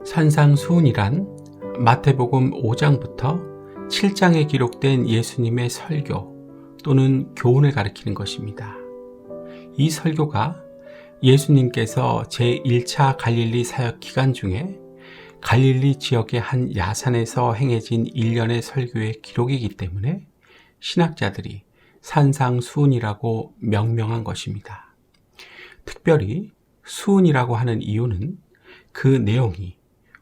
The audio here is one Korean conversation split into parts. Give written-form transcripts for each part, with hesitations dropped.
산상수훈이란 마태복음 5장부터 7장에 기록된 예수님의 설교 또는 교훈을 가리키는 것입니다. 이 설교가 예수님께서 제1차 갈릴리 사역 기간 중에 갈릴리 지역의 한 야산에서 행해진 일련의 설교의 기록이기 때문에 신학자들이 산상수훈이라고 명명한 것입니다. 특별히 수훈이라고 하는 이유는 그 내용이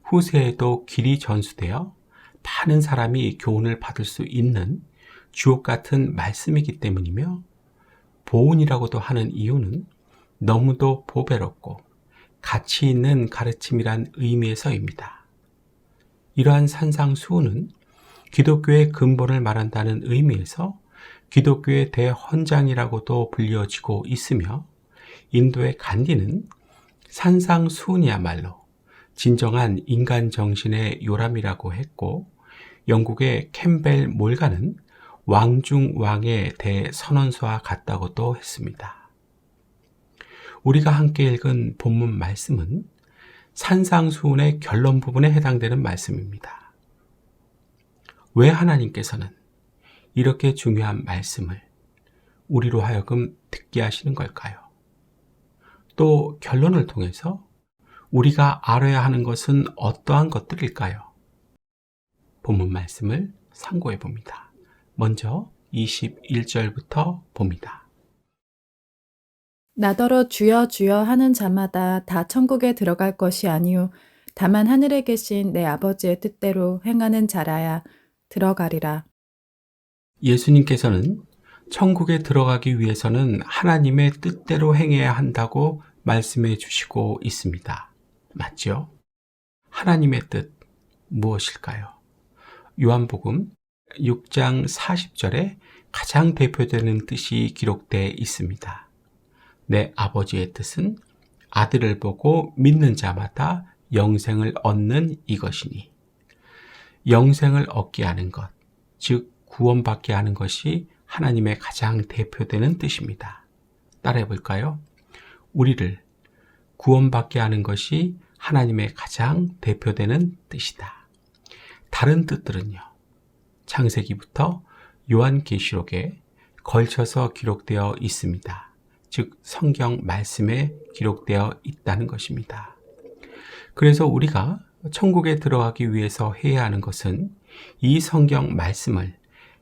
후세에도 길이 전수되어 많은 사람이 교훈을 받을 수 있는 주옥 같은 말씀이기 때문이며, 보훈이라고도 하는 이유는 너무도 보배롭고 가치 있는 가르침이란 의미에서입니다. 이러한 산상수훈은 기독교의 근본을 말한다는 의미에서 기독교의 대헌장이라고도 불려지고 있으며, 인도의 간디는 산상수훈이야말로 진정한 인간 정신의 요람이라고 했고, 영국의 캠벨 몰간은 왕중왕의 대선언서와 같다고도 했습니다. 우리가 함께 읽은 본문 말씀은 산상수훈의 결론 부분에 해당되는 말씀입니다. 왜 하나님께서는 이렇게 중요한 말씀을 우리로 하여금 듣게 하시는 걸까요? 또 결론을 통해서 우리가 알아야 하는 것은 어떠한 것들일까요? 본문 말씀을 상고해 봅니다. 먼저 21절부터 봅니다. 나더러 주여 주여 하는 자마다 다 천국에 들어갈 것이 아니요 다만 하늘에 계신 내 아버지의 뜻대로 행하는 자라야 들어가리라. 예수님께서는 천국에 들어가기 위해서는 하나님의 뜻대로 행해야 한다고 말씀해 주시고 있습니다. 맞죠? 하나님의 뜻 무엇일까요? 요한복음 6장 40절에 가장 대표되는 뜻이 기록되어 있습니다. 내 아버지의 뜻은 아들을 보고 믿는 자마다 영생을 얻는 이것이니, 영생을 얻게 하는 것, 즉 구원받게 하는 것이 하나님의 가장 대표되는 뜻입니다. 따라해 볼까요? 우리를 구원받게 하는 것이 하나님의 가장 대표되는 뜻이다. 다른 뜻들은요, 창세기부터 요한계시록에 걸쳐서 기록되어 있습니다. 즉 성경 말씀에 기록되어 있다는 것입니다. 그래서 우리가 천국에 들어가기 위해서 해야 하는 것은 이 성경 말씀을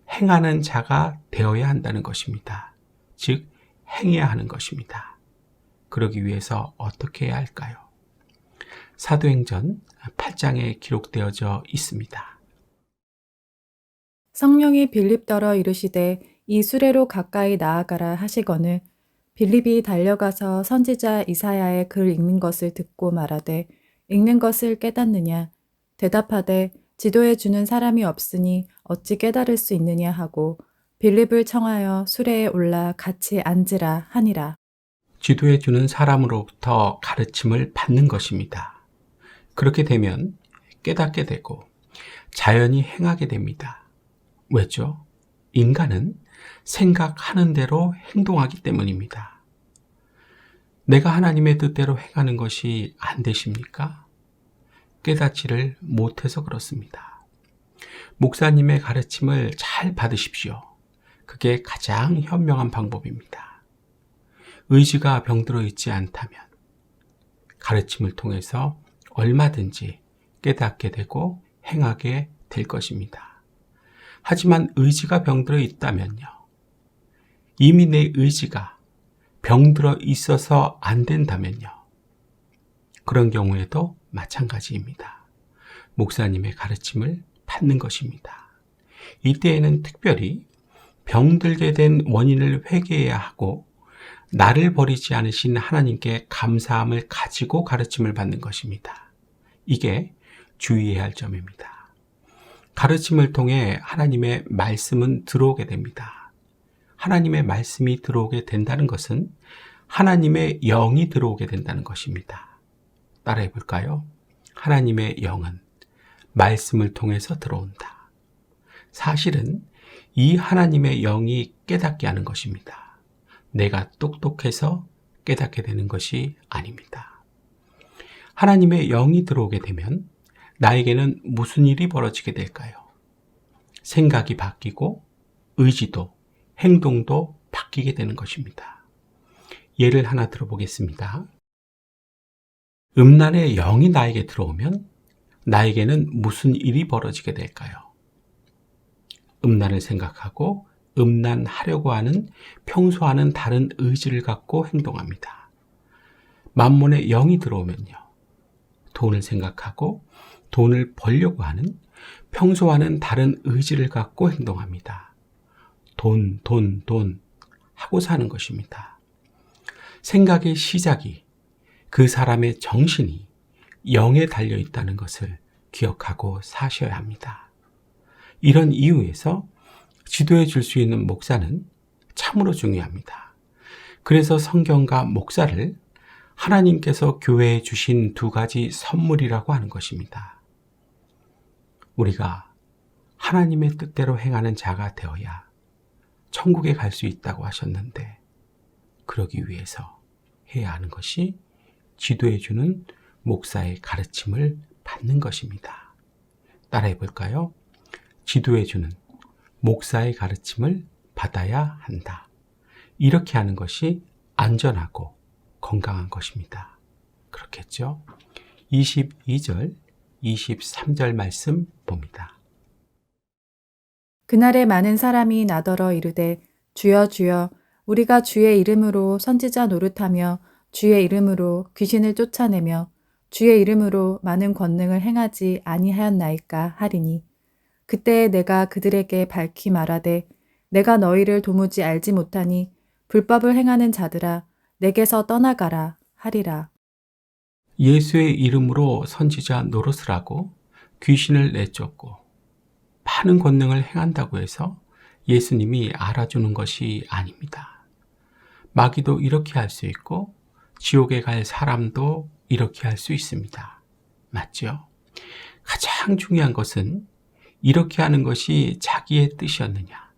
행하는 자가 되어야 한다는 것입니다. 즉 행해야 하는 것입니다. 그러기 위해서 어떻게 해야 할까요? 사도행전 8장에 기록되어져 있습니다. 성령이 빌립더러 이르시되 이 수레로 가까이 나아가라 하시거늘 빌립이 달려가서 선지자 이사야의 글 읽는 것을 듣고 말하되 읽는 것을 깨닫느냐? 대답하되 지도해 주는 사람이 없으니 어찌 깨달을 수 있느냐 하고 빌립을 청하여 수레에 올라 같이 앉으라 하니라. 지도해 주는 사람으로부터 가르침을 받는 것입니다. 그렇게 되면 깨닫게 되고 자연히 행하게 됩니다. 왜죠? 인간은 생각하는 대로 행동하기 때문입니다. 내가 하나님의 뜻대로 행하는 것이 안 되십니까? 깨닫지를 못해서 그렇습니다. 목사님의 가르침을 잘 받으십시오. 그게 가장 현명한 방법입니다. 의지가 병들어 있지 않다면 가르침을 통해서 얼마든지 깨닫게 되고 행하게 될 것입니다. 하지만 의지가 병들어 있다면요, 이미 내 의지가 병들어 있어서 안 된다면요, 그런 경우에도 마찬가지입니다. 목사님의 가르침을 받는 것입니다. 이때에는 특별히 병들게 된 원인을 회개해야 하고 나를 버리지 않으신 하나님께 감사함을 가지고 가르침을 받는 것입니다. 이게 주의해야 할 점입니다. 가르침을 통해 하나님의 말씀은 들어오게 됩니다. 하나님의 말씀이 들어오게 된다는 것은 하나님의 영이 들어오게 된다는 것입니다. 따라해 볼까요? 하나님의 영은 말씀을 통해서 들어온다. 사실은 이 하나님의 영이 깨닫게 하는 것입니다. 내가 똑똑해서 깨닫게 되는 것이 아닙니다. 하나님의 영이 들어오게 되면 나에게는 무슨 일이 벌어지게 될까요? 생각이 바뀌고 의지도 행동도 바뀌게 되는 것입니다. 예를 하나 들어보겠습니다. 음란의 영이 나에게 들어오면 나에게는 무슨 일이 벌어지게 될까요? 음란을 생각하고 음란하려고 하는 평소와는 다른 의지를 갖고 행동합니다. 만몬의 영이 들어오면요. 돈을 생각하고 돈을 벌려고 하는 평소와는 다른 의지를 갖고 행동합니다. 돈 하고 사는 것입니다. 생각의 시작이 그 사람의 정신이 영에 달려 있다는 것을 기억하고 사셔야 합니다. 이런 이유에서 지도해 줄 수 있는 목사는 참으로 중요합니다. 그래서 성경과 목사를 하나님께서 교회에 주신 두 가지 선물이라고 하는 것입니다. 우리가 하나님의 뜻대로 행하는 자가 되어야 천국에 갈 수 있다고 하셨는데, 그러기 위해서 해야 하는 것이 지도해 주는 목사의 가르침을 받는 것입니다. 따라해 볼까요? 지도해 주는 목사의 가르침을 받아야 한다. 이렇게 하는 것이 안전하고 건강한 것입니다. 그렇겠죠? 22절, 23절 말씀 봅니다. 그날에 많은 사람이 나더러 이르되 주여 주여 우리가 주의 이름으로 선지자 노릇하며 주의 이름으로 귀신을 쫓아내며 주의 이름으로 많은 권능을 행하지 아니하였나이까 하리니 그때 내가 그들에게 밝히 말하되 내가 너희를 도무지 알지 못하니 불법을 행하는 자들아 내게서 떠나가라 하리라. 예수의 이름으로 선지자 노릇을 하고 귀신을 내쫓고 많은 권능을 행한다고 해서 예수님이 알아주는 것이 아닙니다. 마귀도 이렇게 할 수 있고 지옥에 갈 사람도 이렇게 할 수 있습니다. 맞죠? 가장 중요한 것은 이렇게 하는 것이 자기의 뜻이었느냐,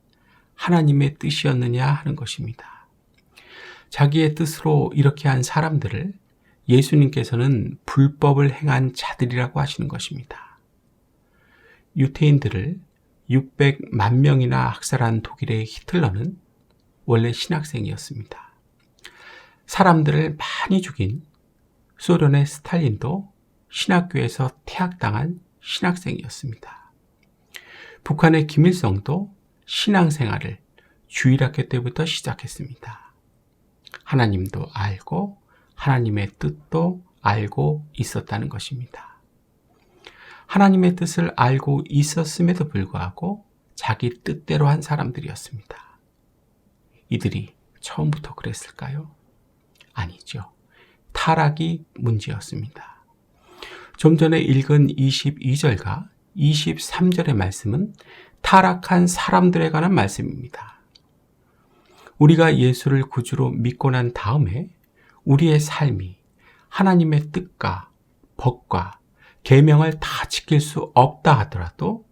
하나님의 뜻이었느냐 하는 것입니다. 자기의 뜻으로 이렇게 한 사람들을 예수님께서는 불법을 행한 자들이라고 하시는 것입니다. 유태인들을 600만 명이나 학살한 독일의 히틀러는 원래 신학생이었습니다. 사람들을 많이 죽인 소련의 스탈린도 신학교에서 퇴학당한 신학생이었습니다. 북한의 김일성도 신앙생활을 주일학교 때부터 시작했습니다. 하나님도 알고 하나님의 뜻도 알고 있었다는 것입니다. 하나님의 뜻을 알고 있었음에도 불구하고 자기 뜻대로 한 사람들이었습니다. 이들이 처음부터 그랬을까요? 아니죠. 타락이 문제였습니다. 좀 전에 읽은 22절과 23절의 말씀은 타락한 사람들에 관한 말씀입니다. 우리가 예수를 구주로 믿고 난 다음에 우리의 삶이 하나님의 뜻과 법과 계명을 다 지킬 수 없다 하더라도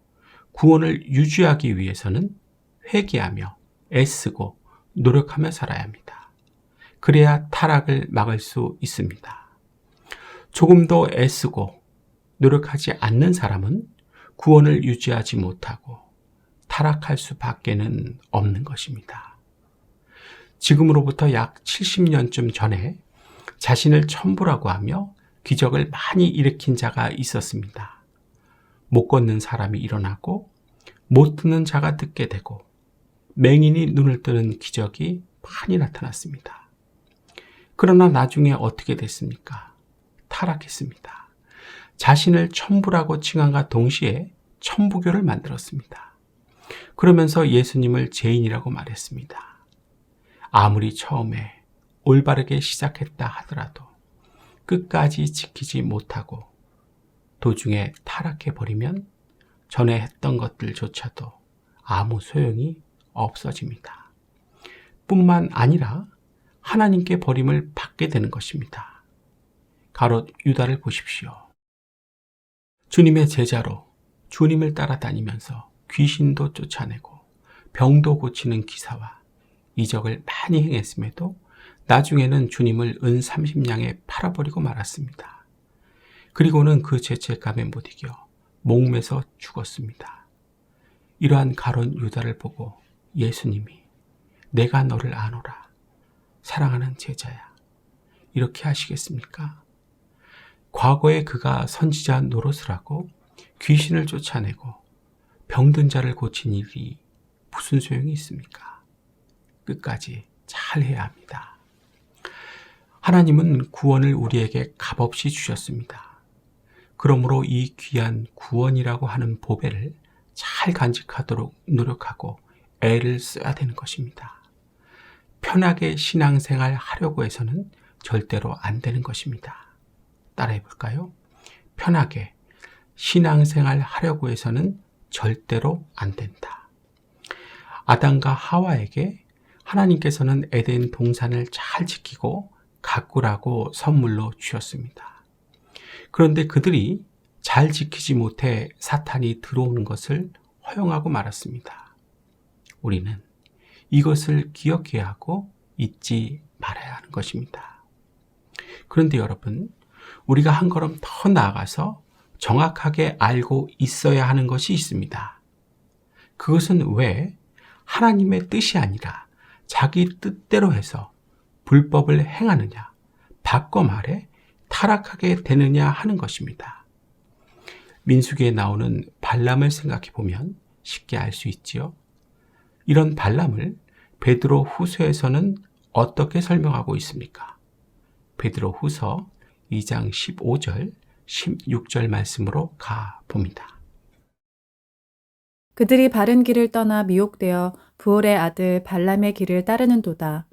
구원을 유지하기 위해서는 회개하며 애쓰고 노력하며 살아야 합니다. 그래야 타락을 막을 수 있습니다. 조금 더 애쓰고 노력하지 않는 사람은 구원을 유지하지 못하고 타락할 수밖에는 없는 것입니다. 지금으로부터 약 70년쯤 전에 자신을 천부라고 하며 기적을 많이 일으킨 자가 있었습니다. 못 걷는 사람이 일어나고 못 듣는 자가 듣게 되고 맹인이 눈을 뜨는 기적이 많이 나타났습니다. 그러나 나중에 어떻게 됐습니까? 타락했습니다. 자신을 천부라고 칭함과 동시에 천부교를 만들었습니다. 그러면서 예수님을 죄인이라고 말했습니다. 아무리 처음에 올바르게 시작했다 하더라도 끝까지 지키지 못하고 도중에 타락해버리면 전에 했던 것들조차도 아무 소용이 없어집니다. 뿐만 아니라 하나님께 버림을 받게 되는 것입니다. 가롯 유다를 보십시오. 주님의 제자로 주님을 따라다니면서 귀신도 쫓아내고 병도 고치는 기사와 이적을 많이 행했음에도 나중에는 주님을 은 30냥에 팔아버리고 말았습니다. 그리고는 그 죄책감에 못 이겨 목매서 죽었습니다. 이러한 가룟 유다를 보고 예수님이 내가 너를 아노라, 사랑하는 제자야, 이렇게 하시겠습니까? 과거에 그가 선지자 노릇을 하고 귀신을 쫓아내고 병든 자를 고친 일이 무슨 소용이 있습니까? 끝까지 잘 해야 합니다. 하나님은 구원을 우리에게 값없이 주셨습니다. 그러므로 이 귀한 구원이라고 하는 보배를 잘 간직하도록 노력하고 애를 써야 되는 것입니다. 편하게 신앙생활 하려고 해서는 절대로 안 되는 것입니다. 따라해 볼까요? 편하게 신앙생활 하려고 해서는 절대로 안 된다. 아담과 하와에게 하나님께서는 에덴 동산을 잘 지키고 가꾸라고 선물로 주셨습니다. 그런데 그들이 잘 지키지 못해 사탄이 들어오는 것을 허용하고 말았습니다. 우리는 이것을 기억해야 하고 잊지 말아야 하는 것입니다. 그런데 여러분, 우리가 한 걸음 더 나아가서 정확하게 알고 있어야 하는 것이 있습니다. 그것은 왜 하나님의 뜻이 아니라 자기 뜻대로 해서 불법을 행하느냐, 바꿔 말해 타락하게 되느냐 하는 것입니다. 민수기에 나오는 발람을 생각해 보면 쉽게 알 수 있지요. 이런 발람을 베드로 후서에서는 어떻게 설명하고 있습니까? 베드로 후서 2장 15절, 16절 말씀으로 가봅니다. 그들이 바른 길을 떠나 미혹되어 부올의 아들 발람의 길을 따르는도다.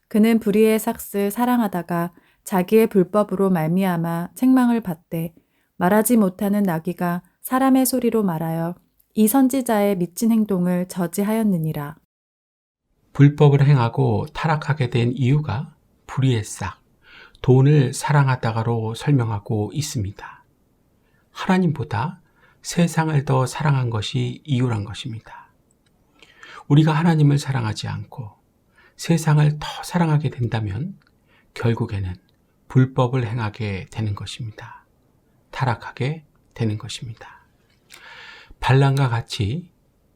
그는 불의의 삭스 사랑하다가 자기의 불법으로 말미암아 책망을 받되 말하지 못하는 나귀가 사람의 소리로 말하여 이 선지자의 미친 행동을 저지하였느니라. 불법을 행하고 타락하게 된 이유가 불의의 싹, 돈을 사랑하다가로 설명하고 있습니다. 하나님보다 세상을 더 사랑한 것이 이유란 것입니다. 우리가 하나님을 사랑하지 않고 세상을 더 사랑하게 된다면 결국에는 불법을 행하게 되는 것입니다. 타락하게 되는 것입니다. 발람과 같이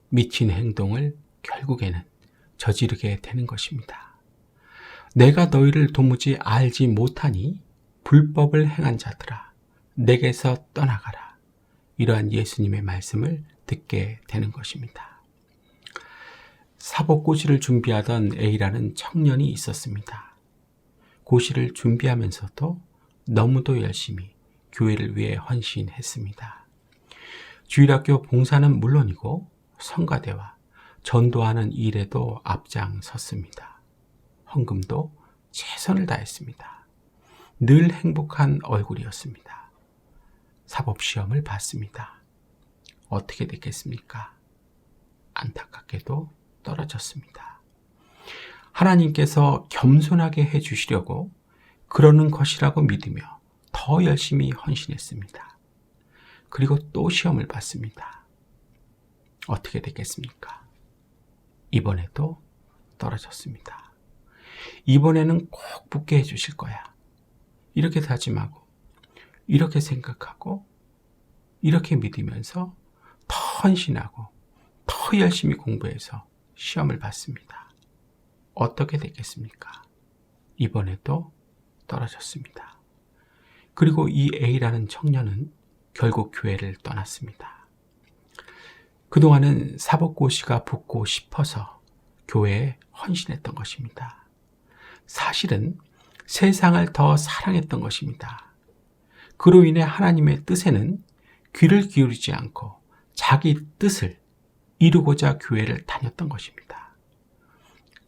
미친 행동을 결국에는 저지르게 되는 것입니다. 내가 너희를 도무지 알지 못하니 불법을 행한 자들아, 내게서 떠나가라. 이러한 예수님의 말씀을 듣게 되는 것입니다. 사복고시를 준비하던 A라는 청년이 있었습니다. 고시를 준비하면서도 너무도 열심히 교회를 위해 헌신했습니다. 주일학교 봉사는 물론이고 성가대와 전도하는 일에도 앞장섰습니다. 헌금도 최선을 다했습니다. 늘 행복한 얼굴이었습니다. 사법시험을 봤습니다. 어떻게 됐겠습니까? 안타깝게도 떨어졌습니다. 하나님께서 겸손하게 해주시려고 그러는 것이라고 믿으며 더 열심히 헌신했습니다. 그리고 또 시험을 봤습니다. 어떻게 됐겠습니까? 이번에도 떨어졌습니다. 이번에는 꼭 붙게 해주실 거야. 이렇게 다짐하고, 이렇게 생각하고, 이렇게 믿으면서 더 헌신하고, 더 열심히 공부해서 시험을 봤습니다. 어떻게 됐겠습니까? 이번에도 떨어졌습니다. 그리고 이 A라는 청년은 결국 교회를 떠났습니다. 그동안은 사법고시가 붙고 싶어서 교회에 헌신했던 것입니다. 사실은 세상을 더 사랑했던 것입니다. 그로 인해 하나님의 뜻에는 귀를 기울이지 않고 자기 뜻을 이루고자 교회를 다녔던 것입니다.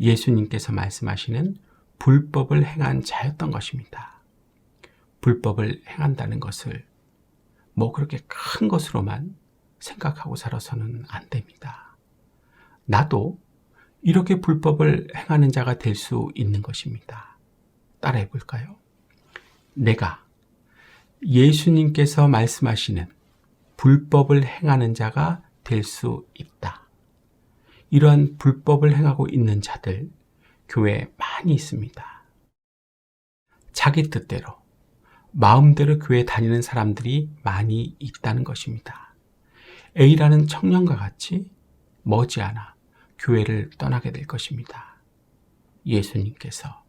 예수님께서 말씀하시는 불법을 행한 자였던 것입니다. 불법을 행한다는 것을 그렇게 큰 것으로만 생각하고 살아서는 안 됩니다. 나도 이렇게 불법을 행하는 자가 될 수 있는 것입니다. 따라해 볼까요? 내가 예수님께서 말씀하시는 불법을 행하는 자가 될 수 있다. 이러한 불법을 행하고 있는 자들 교회에 많이 있습니다. 자기 뜻대로 마음대로 교회 다니는 사람들이 많이 있다는 것입니다. A라는 청년과 같이 머지않아 교회를 떠나게 될 것입니다. 예수님께서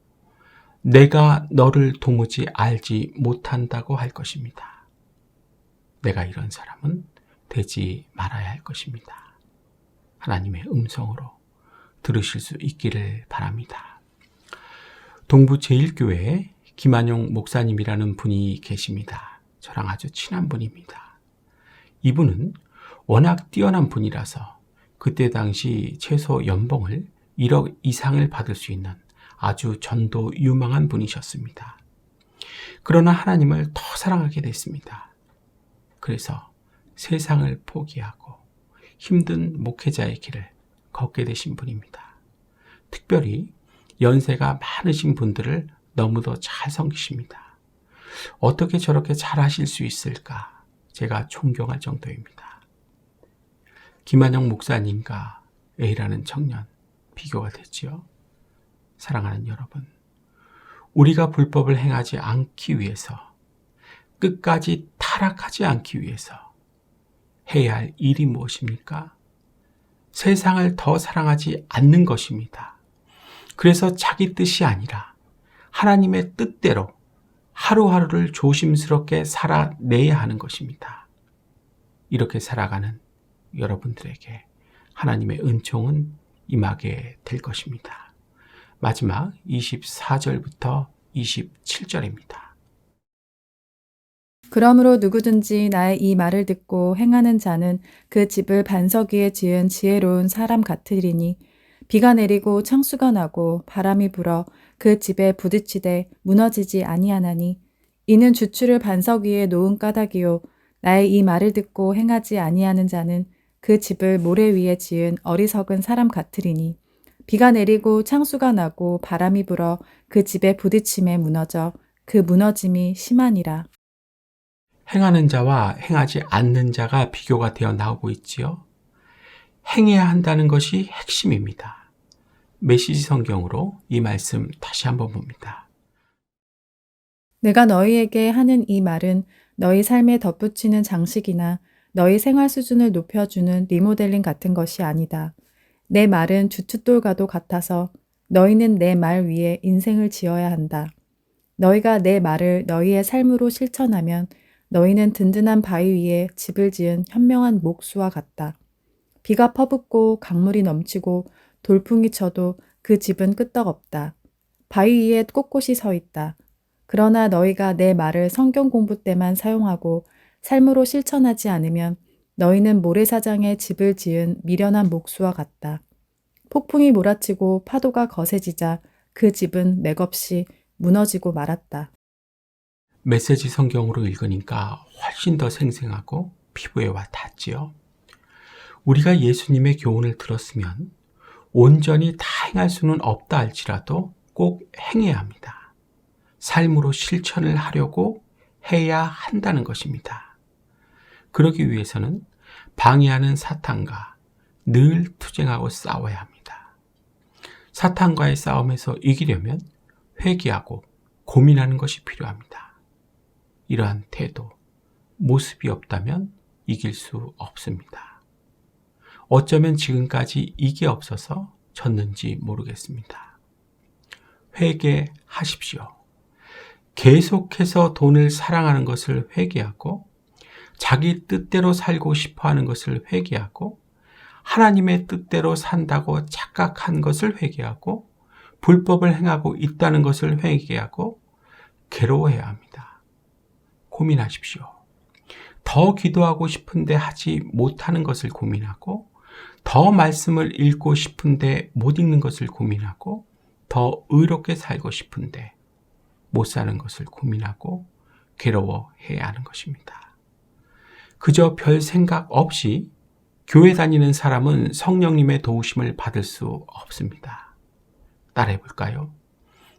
내가 너를 도무지 알지 못한다고 할 것입니다. 내가 이런 사람은 되지 말아야 할 것입니다. 하나님의 음성으로 들으실 수 있기를 바랍니다. 동부 제1교회에 김한용 목사님이라는 분이 계십니다. 저랑 아주 친한 분입니다. 이분은 워낙 뛰어난 분이라서 그때 당시 최소 연봉을 1억 이상을 받을 수 있는 아주 전도 유망한 분이셨습니다. 그러나 하나님을 더 사랑하게 됐습니다. 그래서 세상을 포기하고 힘든 목회자의 길을 걷게 되신 분입니다. 특별히 연세가 많으신 분들을 너무도 잘 섬기십니다. 어떻게 저렇게 잘하실 수 있을까? 제가 존경할 정도입니다. 김한영 목사님과 A라는 청년 비교가 됐지요. 사랑하는 여러분, 우리가 불법을 행하지 않기 위해서, 끝까지 타락하지 않기 위해서 해야 할 일이 무엇입니까? 세상을 더 사랑하지 않는 것입니다. 그래서 자기 뜻이 아니라 하나님의 뜻대로 하루하루를 조심스럽게 살아내야 하는 것입니다. 이렇게 살아가는 여러분들에게 하나님의 은총은 임하게 될 것입니다. 마지막 24절부터 27절입니다. 그러므로 누구든지 나의 이 말을 듣고 행하는 자는 그 집을 반석 위에 지은 지혜로운 사람 같으리니 비가 내리고 창수가 나고 바람이 불어 그 집에 부딪히되 무너지지 아니하나니 이는 주추를 반석 위에 놓은 까닭이요 나의 이 말을 듣고 행하지 아니하는 자는 그 집을 모래 위에 지은 어리석은 사람 같으리니 비가 내리고 창수가 나고 바람이 불어 그 집에 부딪힘에 무너져 그 무너짐이 심하니라. 행하는 자와 행하지 않는 자가 비교가 되어 나오고 있지요. 행해야 한다는 것이 핵심입니다. 메시지 성경으로 이 말씀 다시 한번 봅니다. 내가 너희에게 하는 이 말은 너희 삶에 덧붙이는 장식이나 너희 생활 수준을 높여주는 리모델링 같은 것이 아니다. 내 말은 주춧돌과도 같아서 너희는 내 말 위에 인생을 지어야 한다. 너희가 내 말을 너희의 삶으로 실천하면 너희는 든든한 바위 위에 집을 지은 현명한 목수와 같다. 비가 퍼붓고 강물이 넘치고 돌풍이 쳐도 그 집은 끄떡없다. 바위 위에 꼿꼿이 서 있다. 그러나 너희가 내 말을 성경 공부 때만 사용하고 삶으로 실천하지 않으면 너희는 모래사장에 집을 지은 미련한 목수와 같다. 폭풍이 몰아치고 파도가 거세지자 그 집은 맥없이 무너지고 말았다. 메시지 성경으로 읽으니까 훨씬 더 생생하고 피부에 와 닿지요. 우리가 예수님의 교훈을 들었으면 온전히 다 행할 수는 없다 할지라도 꼭 행해야 합니다. 삶으로 실천을 하려고 해야 한다는 것입니다. 그러기 위해서는 방해하는 사탄과 늘 투쟁하고 싸워야 합니다. 사탄과의 싸움에서 이기려면 회개하고 고민하는 것이 필요합니다. 이러한 태도, 모습이 없다면 이길 수 없습니다. 어쩌면 지금까지 이게 없어서 졌는지 모르겠습니다. 회개하십시오. 계속해서 돈을 사랑하는 것을 회개하고 자기 뜻대로 살고 싶어하는 것을 회개하고 하나님의 뜻대로 산다고 착각한 것을 회개하고 불법을 행하고 있다는 것을 회개하고 괴로워해야 합니다. 고민하십시오. 더 기도하고 싶은데 하지 못하는 것을 고민하고 더 말씀을 읽고 싶은데 못 읽는 것을 고민하고 더 의롭게 살고 싶은데 못 사는 것을 고민하고 괴로워해야 하는 것입니다. 그저 별 생각 없이 교회 다니는 사람은 성령님의 도우심을 받을 수 없습니다. 따라해 볼까요?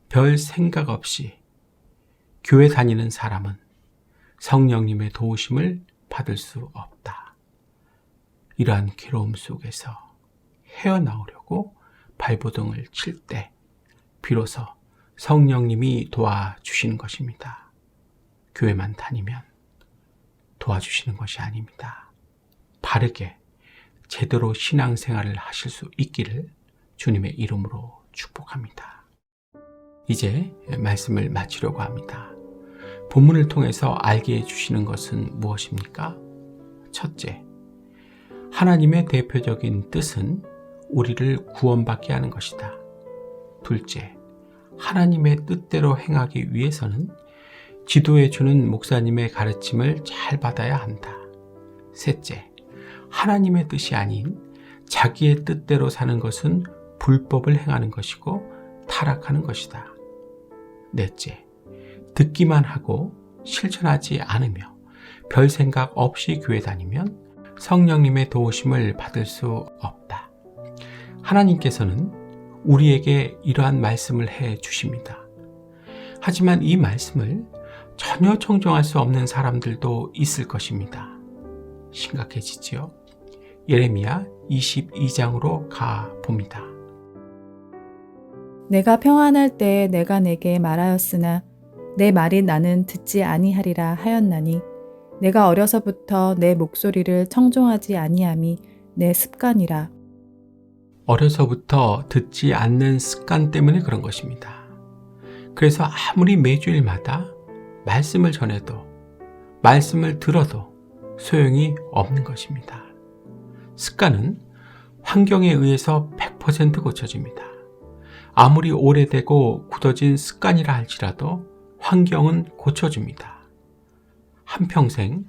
별 생각 없이 교회 다니는 사람은 성령님의 도우심을 받을 수 없다. 이러한 괴로움 속에서 헤어나오려고 발버둥을 칠 때 비로소 성령님이 도와주시는 것입니다. 교회만 다니면 도와주시는 것이 아닙니다. 바르게 제대로 신앙생활을 하실 수 있기를 주님의 이름으로 축복합니다. 이제 말씀을 마치려고 합니다. 본문을 통해서 알게 해주시는 것은 무엇입니까? 첫째, 하나님의 대표적인 뜻은 우리를 구원받게 하는 것이다. 둘째, 하나님의 뜻대로 행하기 위해서는 지도해주는 목사님의 가르침을 잘 받아야 한다. 셋째, 하나님의 뜻이 아닌 자기의 뜻대로 사는 것은 불법을 행하는 것이고 타락하는 것이다. 넷째, 듣기만 하고 실천하지 않으며 별 생각 없이 교회 다니면 성령님의 도우심을 받을 수 없다. 하나님께서는 우리에게 이러한 말씀을 해 주십니다. 하지만 이 말씀을 전혀 청종할 수 없는 사람들도 있을 것입니다. 심각해지지요? 예레미야 22장으로 가 봅니다. 내가 평안할 때에 내가 내게 말하였으나 내 말이 나는 듣지 아니하리라 하였나니 내가 어려서부터 내 목소리를 청종하지 아니함이 내 습관이라. 어려서부터 듣지 않는 습관 때문에 그런 것입니다. 그래서 아무리 매주일마다 말씀을 전해도 말씀을 들어도 소용이 없는 것입니다. 습관은 환경에 의해서 100% 고쳐집니다. 아무리 오래되고 굳어진 습관이라 할지라도 환경은 고쳐줍니다. 한평생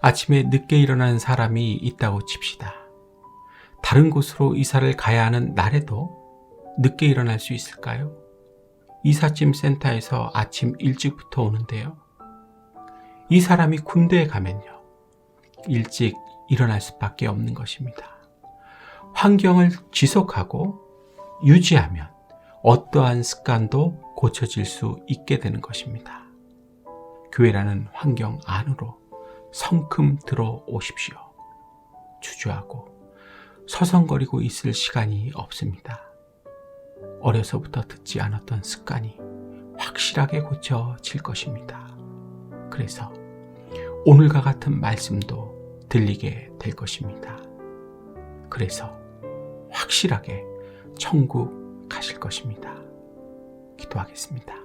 아침에 늦게 일어나는 사람이 있다고 칩시다. 다른 곳으로 이사를 가야 하는 날에도 늦게 일어날 수 있을까요? 이삿짐 센터에서 아침 일찍부터 오는데요. 이 사람이 군대에 가면요. 일찍 일어날 수밖에 없는 것입니다. 환경을 지속하고 유지하면 어떠한 습관도 고쳐질 수 있게 되는 것입니다. 교회라는 환경 안으로 성큼 들어오십시오. 주저하고 서성거리고 있을 시간이 없습니다. 어려서부터 듣지 않았던 습관이 확실하게 고쳐질 것입니다. 그래서 오늘과 같은 말씀도 들리게 될 것입니다. 그래서 확실하게 천국 가실 것입니다. 기도하겠습니다.